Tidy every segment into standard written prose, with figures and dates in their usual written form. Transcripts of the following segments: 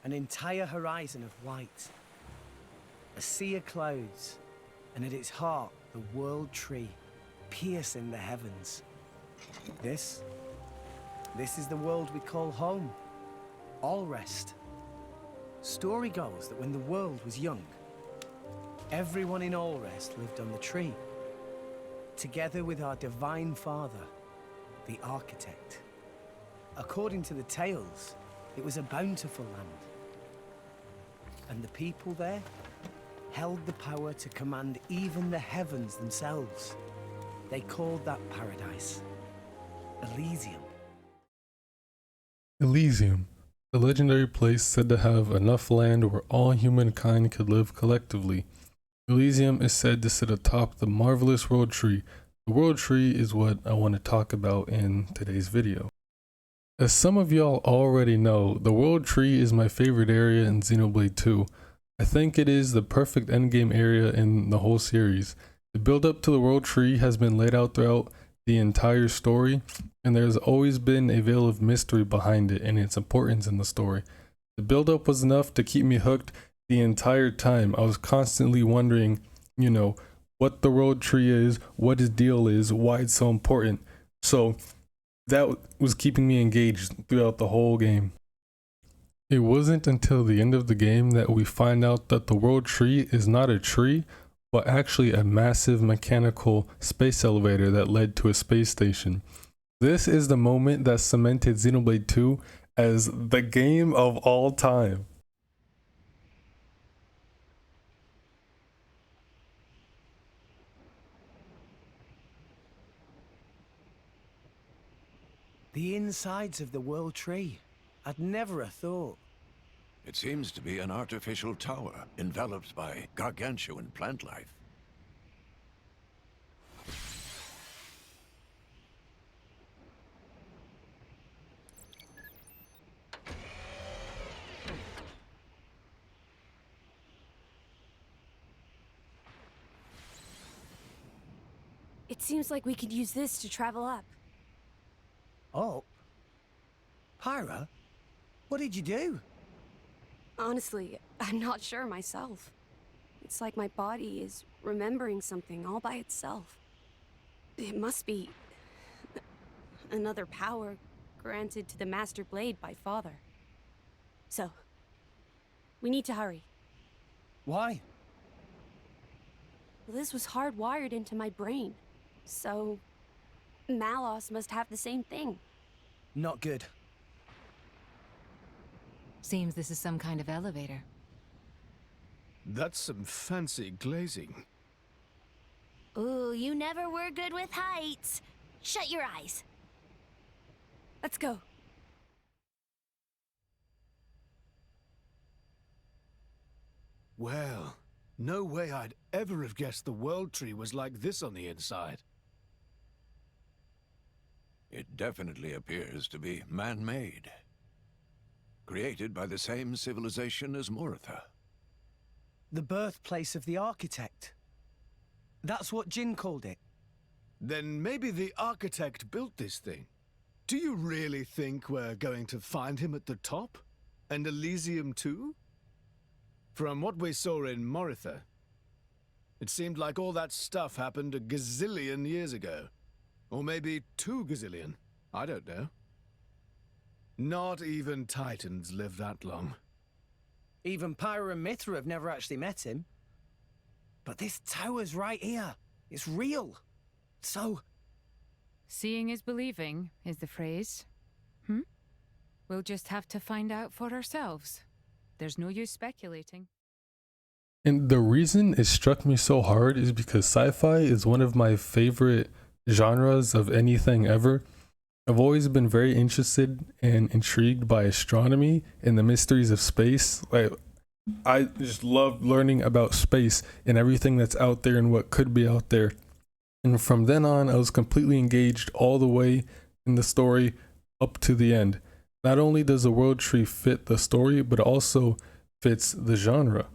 an entire horizon of white. A sea of clouds, and at its heart, the world tree, piercing the heavens. This is the world we call home. Allrest. Story goes that when the world was young, everyone in Allrest lived on the tree, together with our divine father, the architect. According to the tales, it was a bountiful land. And the people there held the power to command even the heavens themselves. They called that paradise Elysium. Elysium, a legendary place said to have enough land where all humankind could live collectively. Elysium is said to sit atop the marvelous World Tree. The World Tree is what I want to talk about in today's video. As some of y'all already know, the World Tree is my favorite area in Xenoblade 2. I think it is the perfect endgame area in the whole series. The build up to the World Tree has been laid out throughout the entire story, and there's always been a veil of mystery behind it and its importance in the story. The build up was enough to keep me hooked the entire time. I was constantly wondering, what the World Tree is, what its deal is, why it's so important. So that was keeping me engaged throughout the whole game. It wasn't until the end of the game that we find out that the World Tree is not a tree, but actually a massive mechanical space elevator that led to a space station. This is the moment that cemented Xenoblade 2 as the game of all time. The insides of the World Tree. I'd never have thought. It seems to be an artificial tower enveloped by gargantuan plant life. It seems like we could use this to travel up. Oh. Pyra? What did you do? Honestly, I'm not sure myself. It's like my body is remembering something all by itself. It must be another power granted to the Master Blade by Father. So, we need to hurry. Why? This was hardwired into my brain. So, Malos must have the same thing. Not good. Seems this is some kind of elevator. That's some fancy glazing. Ooh, you never were good with heights. Shut your eyes. Let's go. Well, no way I'd ever have guessed the World Tree was like this on the inside. It definitely appears to be man-made. Created by the same civilization as Moritha. The birthplace of the architect. That's what Jin called it. Then maybe the architect built this thing. Do you really think we're going to find him at the top? And Elysium too? From what we saw in Moritha, it seemed like all that stuff happened a gazillion years ago. Or maybe 2 gazillion. I don't know. Not even Titans live that long. Even Pyra and Mithra have never actually met him. But this tower's right here. It's real. So... Seeing is believing, is the phrase. We'll just have to find out for ourselves. There's no use speculating. And the reason it struck me so hard is because sci-fi is one of my favorite genres of anything ever. I've always been very interested and intrigued by astronomy and the mysteries of space. I just love learning about space and everything that's out there and what could be out there. And from then on, I was completely engaged all the way in the story up to the end. Not only does the World Tree fit the story, but also fits the genre.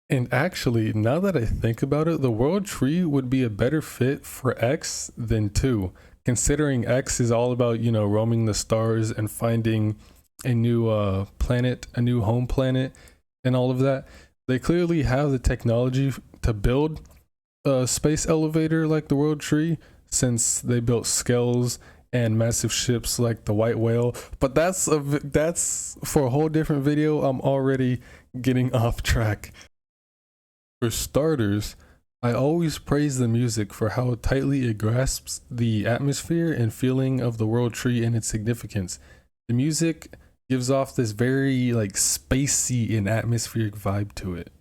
And actually, now that I think about it, the World Tree would be a better fit for X than 2. Considering X is all about, roaming the stars and finding a new planet, a new home planet, and all of that. They clearly have the technology to build a space elevator like the World Tree, since they built skells and massive ships like the White Whale. But that's for a whole different video. I'm already getting off track. For starters, I always praise the music for how tightly it grasps the atmosphere and feeling of the World Tree and its significance. The music gives off this very like spacey and atmospheric vibe to it.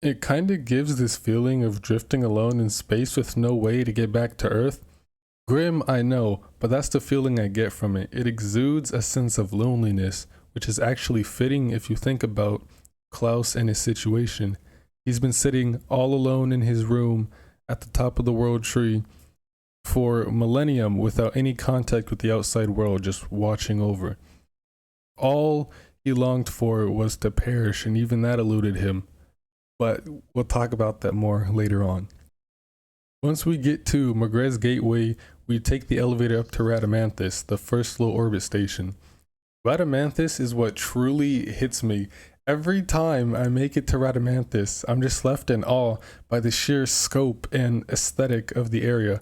It kind of gives this feeling of drifting alone in space with no way to get back to Earth. Grim, I know, but that's the feeling I get from it. It exudes a sense of loneliness, which is actually fitting if you think about Klaus and his situation. He's been sitting all alone in his room at the top of the World Tree for millennium without any contact with the outside world, just watching over. All he longed for was to perish, and even that eluded him. But we'll talk about that more later on. Once we get to Magres Gateway, we take the elevator up to Radamanthus, the first low orbit station. Radamanthus is what truly hits me. Every time I make it to Radamanthus, I'm just left in awe by the sheer scope and aesthetic of the area.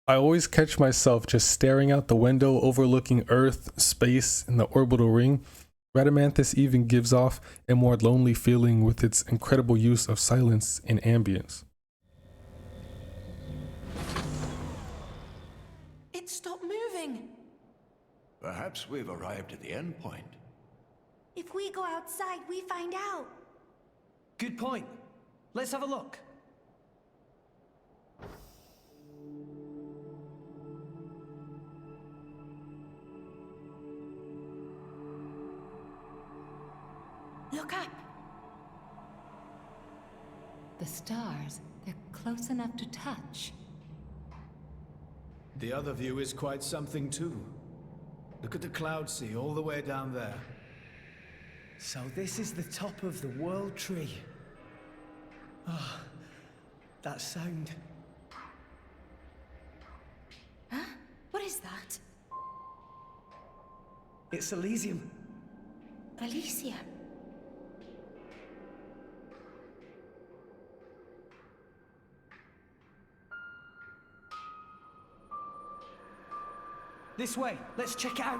I always catch myself just staring out the window overlooking Earth, space, and the orbital ring. Radamanthus even gives off a more lonely feeling with its incredible use of silence and ambience. It stopped moving. Perhaps we've arrived at the end point. If we go outside, we find out. Good point. Let's have a look. The stars, they're close enough to touch. The other view is quite something too. Look at the cloud sea all the way down there. So this is the top of the World Tree. Ah, that sound. Huh? What is that? It's Elysium. Elysium. This way, let's check it out.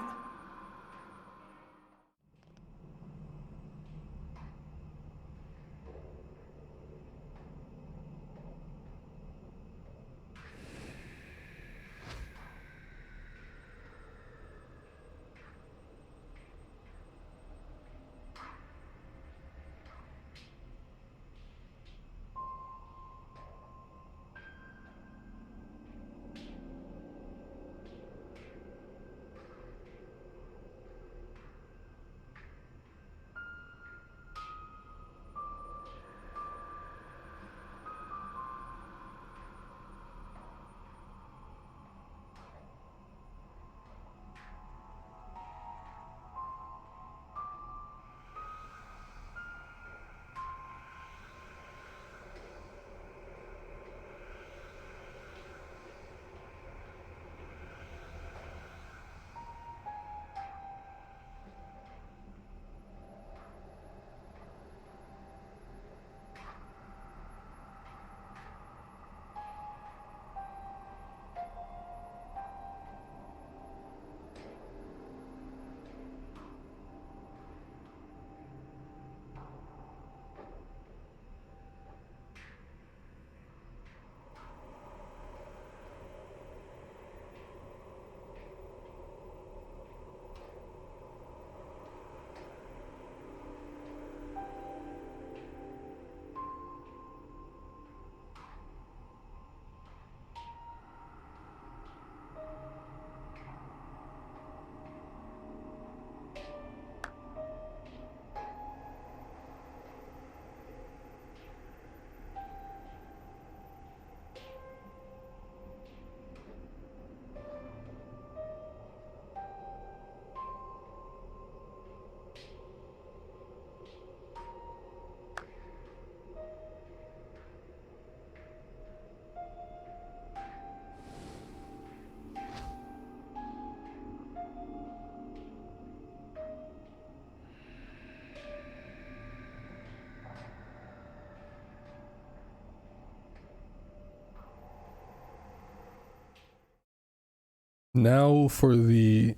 Now for the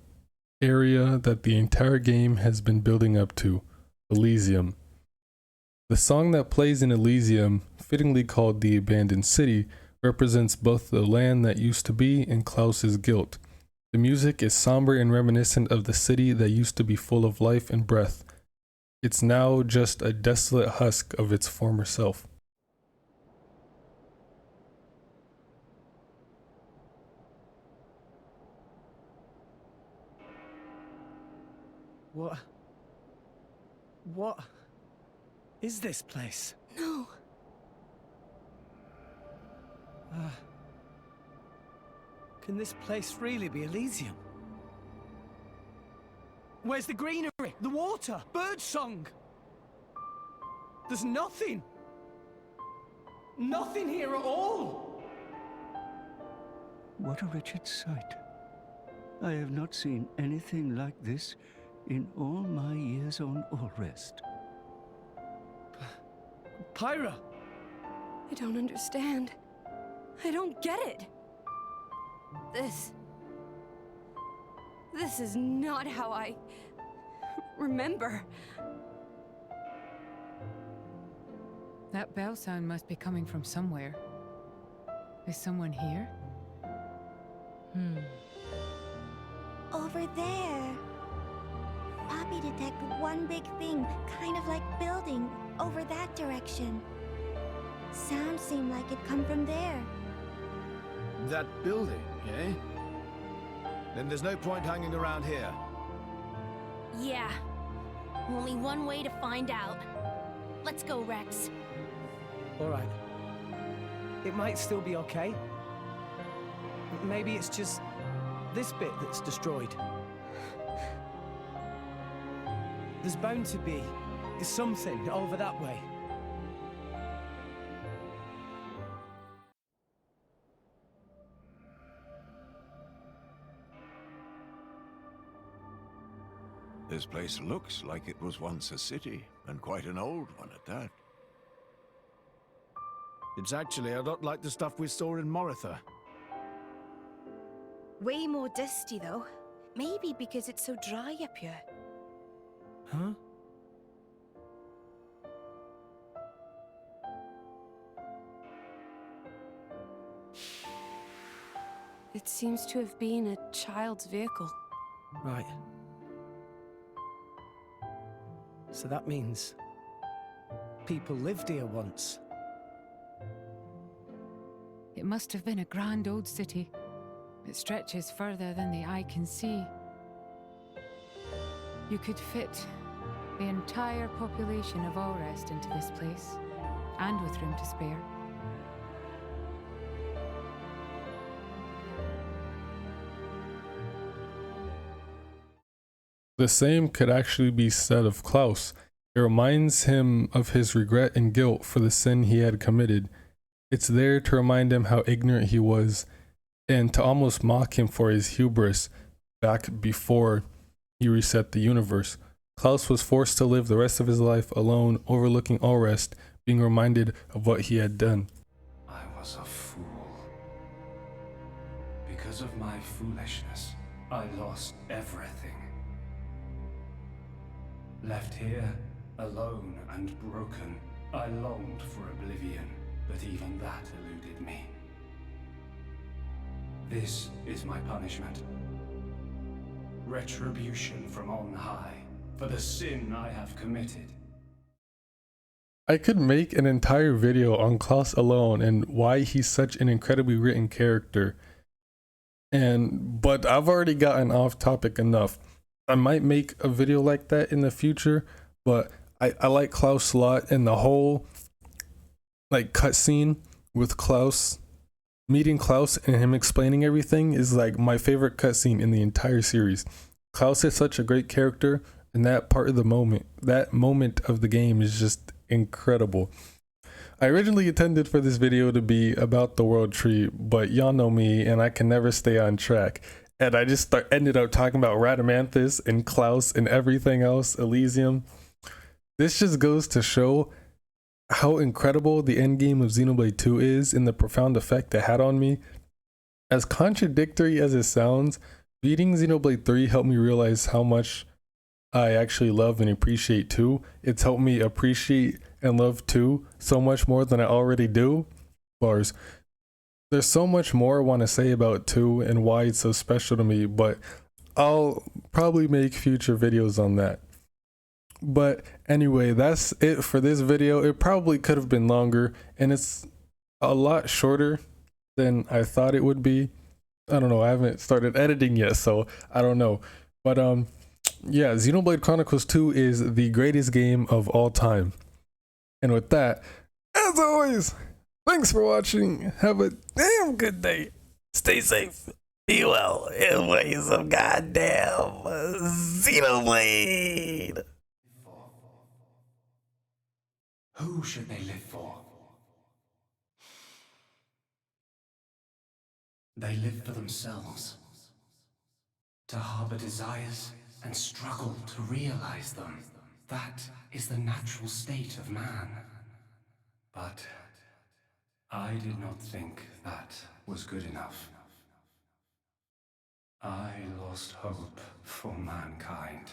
area that the entire game has been building up to, Elysium. The song that plays in Elysium, fittingly called The Abandoned City, represents both the land that used to be and Klaus's guilt. The music is somber and reminiscent of the city that used to be full of life and breath. It's now just a desolate husk of its former self. What is this place? No. Can this place really be Elysium? Where's the greenery? The water? Birdsong? There's nothing. Nothing here at all. What a wretched sight. I have not seen anything like this in all my years on Allrest. Pyra! I don't understand. I don't get it. This is not how I remember. That bell sound must be coming from somewhere. Is someone here? Over there. Poppy detected one big thing, kind of like building, over that direction. Sound seemed like it come from there. That building, eh? Then there's no point hanging around here. Yeah. Only one way to find out. Let's go, Rex. All right. It might still be okay. Maybe it's just this bit that's destroyed. There's bound to be something over that way. This place looks like it was once a city, and quite an old one at that. It's actually a lot like the stuff we saw in Moritha. Way more dusty, though. Maybe because it's so dry up here. Huh? It seems to have been a child's vehicle. Right. So that means people lived here once. It must have been a grand old city. It stretches further than the eye can see. You could fit the entire population of Allrest into this place, and with room to spare. The same could actually be said of Klaus. It reminds him of his regret and guilt for the sin he had committed. It's there to remind him how ignorant he was, and to almost mock him for his hubris back before he reset the universe. Klaus was forced to live the rest of his life alone, overlooking Allrest, being reminded of what he had done. I was a fool. Because of my foolishness, I lost everything. Left here, alone and broken, I longed for oblivion, but even that eluded me. This is my punishment. Retribution from on high, for the sin I have committed. I could make an entire video on Klaus alone and why he's such an incredibly written character. But I've already gotten off topic enough. I might make a video like that in the future, but I like Klaus a lot, and the whole like cutscene with Klaus, meeting Klaus and him explaining everything is like my favorite cutscene in the entire series. Klaus is such a great character, and that part of the moment, that moment of the game is just incredible. I originally intended for this video to be about the World Tree, but y'all know me and I can never stay on track. And I just ended up talking about Radamanthus and Klaus and everything else, Elysium. This just goes to show how incredible the endgame of Xenoblade 2 is and the profound effect it had on me. As contradictory as it sounds, beating Xenoblade 3 helped me realize how much I actually love and appreciate 2. It's helped me appreciate and love 2 so much more than I already do. Bars. There's so much more I want to say about 2 and why it's so special to me, but I'll probably make future videos on that. But anyway, that's it for this video. It probably could have been longer, and it's a lot shorter than I thought it would be. I don't know, I haven't started editing yet, so I don't know. But yeah, Xenoblade Chronicles 2 is the greatest game of all time. And with that, as always, thanks for watching. Have a damn good day. Stay safe. Be well. And play some goddamn Xenoblade. Who should they live for? They live for themselves. To harbor desires and struggle to realize them. That is the natural state of man. But I did not think that was good enough. I lost hope for mankind.